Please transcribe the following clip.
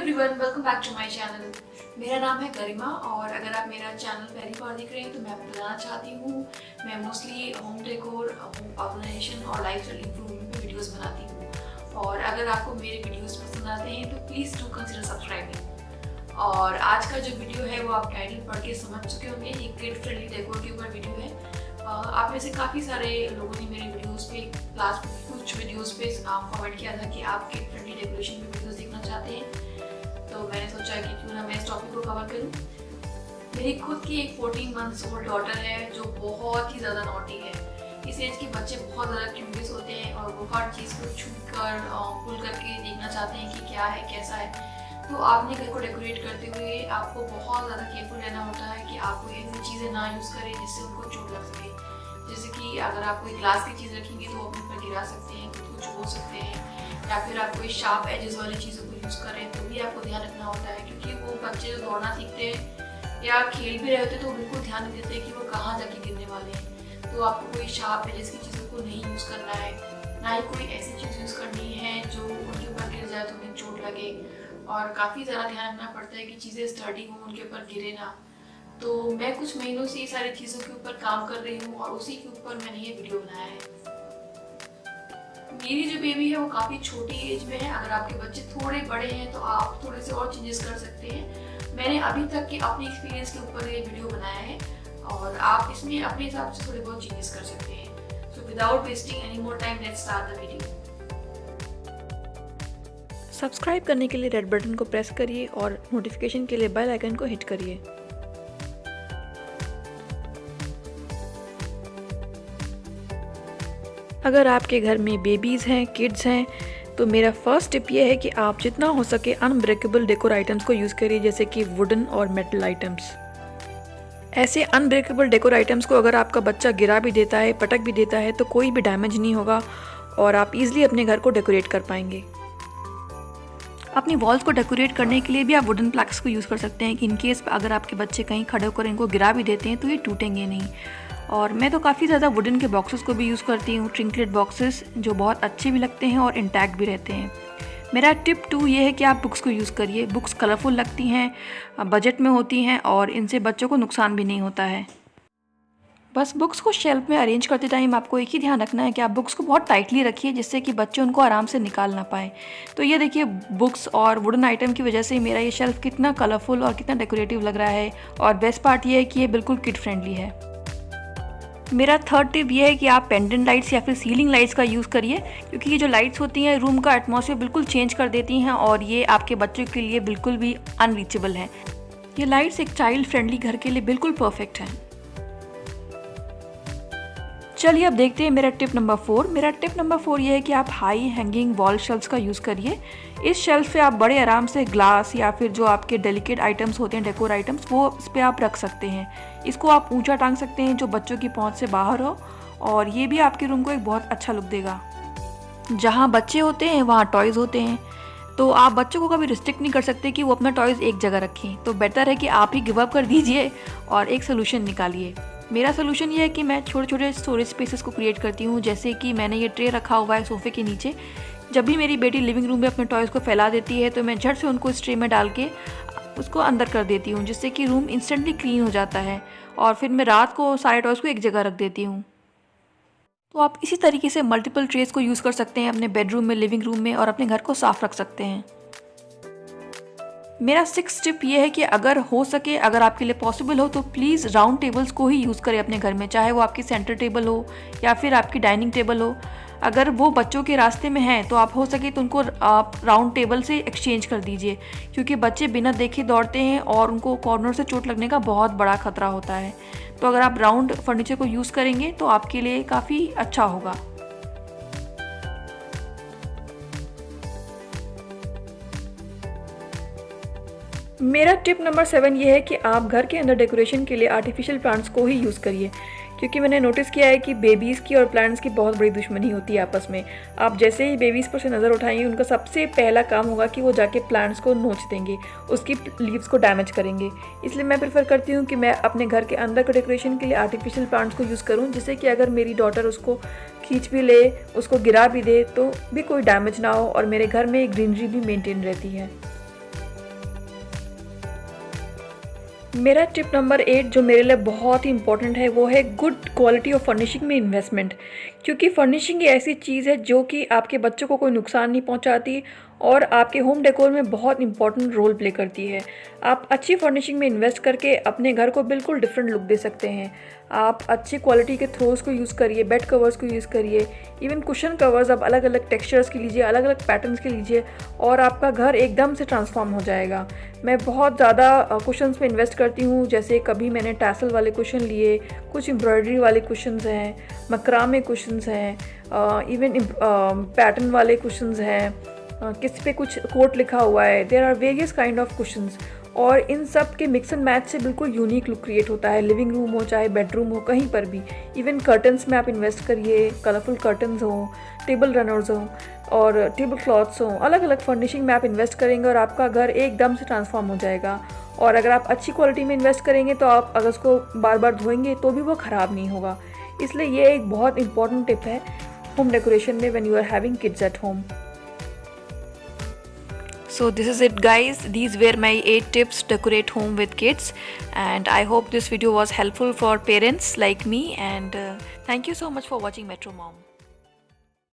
Everyone, welcome back to my channel. मेरा नाम है गरिमा और अगर आप मेरा चैनल पहली बार देख रहे हैं तो मैं आपको बताना चाहती हूँ मैं mostly home decor, home organisation और लाइफस्टाइल इंप्रूवमेंट पे वीडियोस बनाती हूँ। और अगर आपको मेरे वीडियोस पसंद आते हैं तो प्लीज़ डू कंसिडर सब्सक्राइबिंग। और आज का जो वीडियो है वो आप टाइटल पढ़ के समझ चुके होंगे, ये किड फ्रेंडली डेकोर के ऊपर वीडियो है। आप में से काफ़ी सारे लोगों ने मेरे वीडियोस पे लास्ट कुछ वीडियोस पे कमेंट किया था कि आप किड फ्रेंडली डेकोरेशन पे वीडियोस देखना चाहते हैं, तो मैंने सोचा कि क्यों ना मैं इस टॉपिक को कवर करूं। मेरी खुद की एक 14 मंथ्स ओल्ड डॉटर है जो बहुत ही ज़्यादा नॉटी है। इस एज के बच्चे बहुत ज़्यादा क्यूरियस होते हैं और वो हर चीज़ को छू कर पुल करके देखना चाहते हैं कि क्या है कैसा है। तो आपने घर को डेकोरेट करते हुए आपको बहुत ज़्यादा केयरफुल रहना होता है कि आप कोई ऐसी चीज़ें ना यूज़ करें जिससे उनको चोट लग सके। जैसे कि अगर आप कोई ग्लास की चीज़ रखेंगे तो वो अपने ऊपर गिरा सकते हैं, खुद को छू सकते हैं, या फिर आप कोई शार्प एजेस वाली चीज़ों को यूज़ करें तो भी आपको ध्यान रखना होता है। क्योंकि वो बच्चे जो दौड़ना सीखते हैं या खेल भी रहे होते हैं तो बिल्कुल ध्यान नहीं देते कि वो कहाँ जाके गिरने वाले हैं। तो आपको कोई शार्प एजेस की चीज़ों को नहीं यूज़ करना है, ना ही कोई ऐसी चीज़ यूज़ करनी है जो उनके ऊपर गिर जाए तो उन्हें चोट लगे। और काफ़ी ज़्यादा ध्यान रखना पड़ता है कि चीज़ें स्टडी हों, उनके ऊपर गिरे ना। तो मैं कुछ महीनों से ये सारी चीज़ों के ऊपर काम कर रही हूँ और उसी के ऊपर मैंने ये वीडियो बनाया है। मेरी जो बेबी है वो काफ़ी छोटी एज में है। अगर आपके बच्चे थोड़े बड़े हैं तो आप थोड़े से और चेंजेस कर सकते हैं। मैंने अभी तक के अपने एक्सपीरियंस के ऊपर ये वीडियो बनाया है और आप इसमें अपने हिसाब से थोड़े बहुत चेंजेस कर सकते हैं। So without wasting any more time, let's start the video. Subscribe करने के लिए रेड बटन को प्रेस करिए और नोटिफिकेशन के लिए बेल आइकन को हिट करिए। अगर आपके घर में बेबीज़ हैं, किड्स हैं, तो मेरा फर्स्ट टिप ये है कि आप जितना हो सके अनब्रेकेबल डेकोर आइटम्स को यूज़ करिए, जैसे कि वुडन और मेटल आइटम्स। ऐसे अनब्रेकेबल डेकोर आइटम्स को अगर आपका बच्चा गिरा भी देता है, पटक भी देता है, तो कोई भी डैमेज नहीं होगा और आप इजीली अपने घर को डेकोरेट कर पाएंगे। अपनी वॉल्स को डेकोरेट करने के लिए भी आप वुडन प्लैक्स को यूज़ कर सकते हैं कि इन केस अगर आपके बच्चे कहीं खड़े होकर इनको गिरा भी देते हैं तो ये टूटेंगे नहीं। और मैं तो काफ़ी ज़्यादा वुडन के बॉक्सेस को भी यूज़ करती हूँ, ट्रिंकलेट बॉक्सेस, जो बहुत अच्छे भी लगते हैं और इंटैक्ट भी रहते हैं। मेरा टिप 2 ये है कि आप बुक्स को यूज़ करिए। बुक्स कलरफुल लगती हैं, बजट में होती हैं और इनसे बच्चों को नुकसान भी नहीं होता है। बस बुक्स को शेल्फ में अरेंज करते टाइम आपको एक ही ध्यान रखना है कि आप बुक्स को बहुत टाइटली रखिए जिससे कि बच्चे उनको आराम से निकाल ना पाए। तो ये देखिए, बुक्स और वुडन आइटम की वजह से मेरा ये शेल्फ कितना कलरफुल और कितना डेकोरेटिव लग रहा है। और बेस्ट पार्ट ये है कि ये बिल्कुल किड फ्रेंडली है। मेरा थर्ड टिप ये है कि आप पेंडेंट लाइट्स या फिर सीलिंग लाइट्स का यूज़ करिए, क्योंकि ये जो लाइट्स होती हैं रूम का एटमॉस्फेयर बिल्कुल चेंज कर देती हैं और ये आपके बच्चों के लिए बिल्कुल भी अनरीचेबल हैं। ये लाइट्स एक चाइल्ड फ्रेंडली घर के लिए बिल्कुल परफेक्ट हैं। चलिए अब देखते हैं मेरा टिप नंबर 4। मेरा टिप नंबर 4 ये है कि आप हाई हैंगिंग वॉल शेल्फ्स का यूज़ करिए। इस शेल्फ पे आप बड़े आराम से ग्लास या फिर जो आपके डेलिकेट आइटम्स होते हैं, डेकोर आइटम्स, वो इस पर आप रख सकते हैं। इसको आप ऊंचा टांग सकते हैं जो बच्चों की पहुंच से बाहर हो, और ये भी आपके रूम को एक बहुत अच्छा लुक देगा। जहाँ बच्चे होते हैं वहाँ टॉयज़ होते हैं, तो आप बच्चों को कभी रिस्ट्रिक्ट नहीं कर सकते कि वो अपना टॉयज़ एक जगह रखें। तो बेटर है कि आप ही गिव अप कर दीजिए और एक सोल्यूशन निकालिए। मेरा सोल्यूशन ये है कि मैं छोटे छोटे स्टोरेज स्पेसेस को क्रिएट करती हूँ। जैसे कि मैंने ये ट्रे रखा हुआ है सोफ़े के नीचे। जब भी मेरी बेटी लिविंग रूम में अपने टॉयज़ को फैला देती है तो मैं झट से उनको इस ट्रे में डाल के उसको अंदर कर देती हूँ, जिससे कि रूम इंस्टेंटली क्लीन हो जाता है। और फिर मैं रात को सारे टॉयज़ को एक जगह रख देती हूँ। तो आप इसी तरीके से मल्टीपल ट्रेस को यूज़ कर सकते हैं अपने बेडरूम में, लिविंग रूम में, और अपने घर को साफ रख सकते हैं। मेरा 6th टिप ये है कि अगर हो सके, अगर आपके लिए पॉसिबल हो, तो प्लीज़ राउंड टेबल्स को ही यूज़ करें अपने घर में, चाहे वो आपकी सेंटर टेबल हो या फिर आपकी डाइनिंग टेबल हो। अगर वो बच्चों के रास्ते में हैं तो आप हो सके तो उनको आप राउंड टेबल से एक्सचेंज कर दीजिए, क्योंकि बच्चे बिना देखे दौड़ते हैं और उनको कॉर्नर से चोट लगने का बहुत बड़ा खतरा होता है। तो अगर आप राउंड फर्नीचर को यूज़ करेंगे तो आपके लिए काफ़ी अच्छा होगा। मेरा टिप नंबर 7 ये है कि आप घर के अंदर डेकोरेशन के लिए आर्टिफिशियल प्लांट्स को ही यूज़ करिए, क्योंकि मैंने नोटिस किया है कि बेबीज़ की और प्लांट्स की बहुत बड़ी दुश्मनी होती है आपस में। आप जैसे ही बेबीज़ पर से नज़र उठाएंगे, उनका सबसे पहला काम होगा कि वो जाके प्लांट्स को नोच देंगे, उसकी लीव्स को डैमेज करेंगे। इसलिए मैं प्रेफर करती हूँ कि मैं अपने घर के अंदर के डेकोरेशन के लिए आर्टिफिशियल प्लांट्स को यूज़ करूँ, जिससे कि अगर मेरी डॉटर उसको खींच भी ले, उसको गिरा भी दे, तो भी कोई डैमेज ना हो और मेरे घर में ग्रीनरी भी मेनटेन रहती है। मेरा टिप नंबर 8 जो मेरे लिए बहुत ही इंपॉर्टेंट है वो है गुड क्वालिटी ऑफ फर्निशिंग में इन्वेस्टमेंट। क्योंकि फर्निशिंग एक ऐसी चीज़ है जो कि आपके बच्चों को कोई नुकसान नहीं पहुंचाती और आपके होम डेकोर में बहुत इंपॉर्टेंट रोल प्ले करती है। आप अच्छी फर्निशिंग में इन्वेस्ट करके अपने घर को बिल्कुल डिफरेंट लुक दे सकते हैं। आप अच्छी क्वालिटी के थ्रोस को यूज़ करिए, बेड कवर्स को यूज़ करिए, इवन कुशन कवर्स आप अलग अलग टेक्सचर्स के लीजिए, अलग अलग पैटर्न्स के लीजिए और आपका घर एकदम से ट्रांसफॉर्म हो जाएगा। मैं बहुत ज़्यादा कुशन्स में इन्वेस्ट करती हूँ, जैसे कभी मैंने टैसल वाले कुशन लिए, कुछ एम्ब्रॉयडरी वाले कुशन्स हैं, मकरामे कुशन्स हैं, इवन पैटर्न वाले कुशन्स हैं, किसी पे कुछ कोट लिखा हुआ है। There are various kind of cushions और इन सब के मिक्स एंड मैच से बिल्कुल यूनिक लुक क्रिएट होता है। लिविंग रूम हो चाहे बेडरूम हो, कहीं पर भी। इवन कर्टन्स में आप इन्वेस्ट करिए, कलरफुल कर्टन्स हों, टेबल रनर्स हों और टेबल क्लॉथ्स हों, अलग अलग फर्निशिंग में आप इन्वेस्ट करेंगे और आपका घर एकदम से ट्रांसफॉर्म हो जाएगा। और अगर आप अच्छी क्वालिटी में इन्वेस्ट करेंगे तो आप अगर उसको बार बार धोएंगे तो भी वो ख़राब नहीं होगा। इसलिए ये एक बहुत इंपॉर्टेंट टिप है होम डेकोरेशन में when you are having kids at home. So this is it guys, these were my 8 tips to decorate home with kids, and I hope this video was helpful for parents like me, and thank you so much for watching Metro Mom.